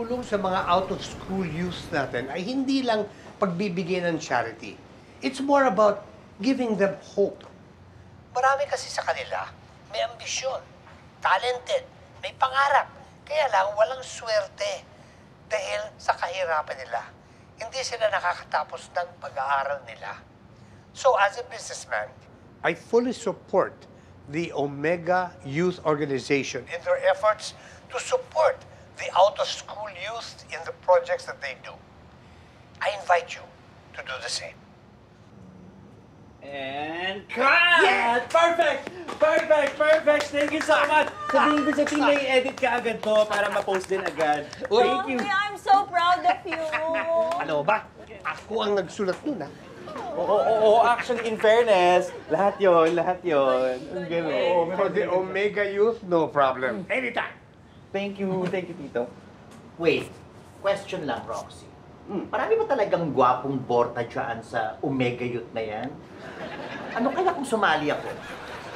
pagtulong sa mga out-of-school youth natin ay hindi lang pagbibigay ng charity. It's more about giving them hope. Marami kasi sa kanila, may ambisyon, talented, may pangarap. Kaya lang walang swerte dahil sa kahirapan nila. Hindi sila nakakatapos ng pag-aaral nila. So as a businessman, I fully support the Omega Youth Organization in their efforts to support the out-of-school youth in the projects that they do. I invite you to do the same. And cut! Yeah! Perfect! Perfect! Perfect! Thank you so much! Sabihin ko sa team na i-edit ka agad to para ma-post din agad. Thank you! I'm so proud of you! Ano ba? Ako ang nagsulat nun, ha? Oo, actually, in fairness, lahat yon. Ang galing. For the Omega Youth, no problem. Anytime. Thank you, Tito. Wait, question lang, Roxy. Marami ba talagang gwapong borta dyan sa Omega Youth na yan? Ano kaya kung sumali ako?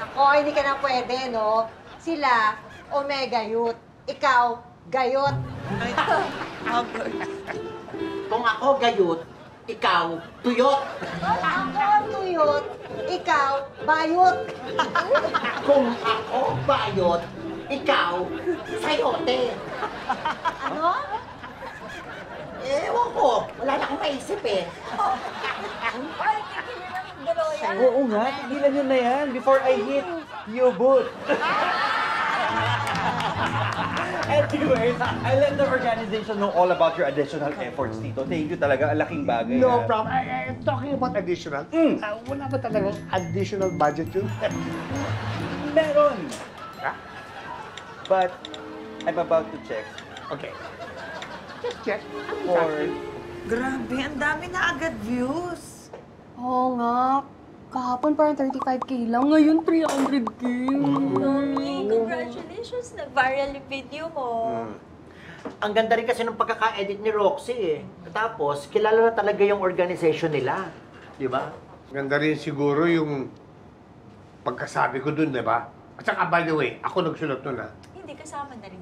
Ako, hindi ka na pwede, no? Sila, Omega Youth. Ikaw, Gayot. Kung ako gayot, ikaw tuyot. Ako, Tuyot. Ikaw, Bayot. Kung ako bayot, ikaw sayote. Ano? Ewan ko, wala na akong maisip eh. Ay, tigilan lang yung dalawa yan. Oo nga, tigilan nyo na yan before I hit you both. Anyways, I let the organization know all about your additional efforts, Tito. Thank you talaga, ang laking bagay. No problem. Talking about additional, wala ba talagang additional budget yun? Meron! Ha? But, I'm about to check. Okay. Just check. Or, Grabe, ang dami na agad views. Oo nga. Kahapon parang 35K lang. Ngayon 300K. Mami, congratulations. Nag-viral yung video mo. Ang ganda rin kasi ng pagkaka-edit ni Roxy eh. Tapos, kilala na talaga yung organization nila. Di ba? Ganda rin siguro yung pagkasabi ko dun, di ba? At saka, by the way, ako nagsulat nun, ha? Hindi, kasama na rin.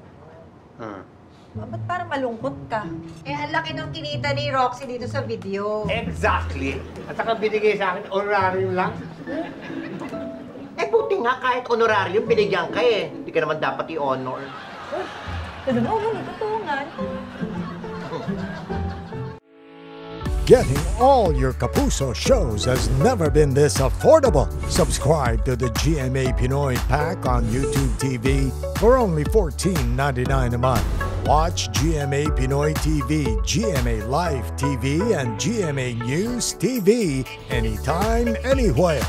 Ba't parang malungkot ka? Eh, ang laki ng kinita ni Roxy dito sa video. Exactly. At saka binigay sa akin, honorarium lang. Eh, buti nga kahit honorarium, binigyan ka eh. Hindi ka naman dapat i-honor. Oo, nagtutungan. Getting all your Kapuso shows has never been this affordable. Subscribe to the GMA Pinoy Pack on YouTube TV for only $14.99 a month. Watch GMA Pinoy TV, GMA Live TV, and GMA News TV anytime, anywhere.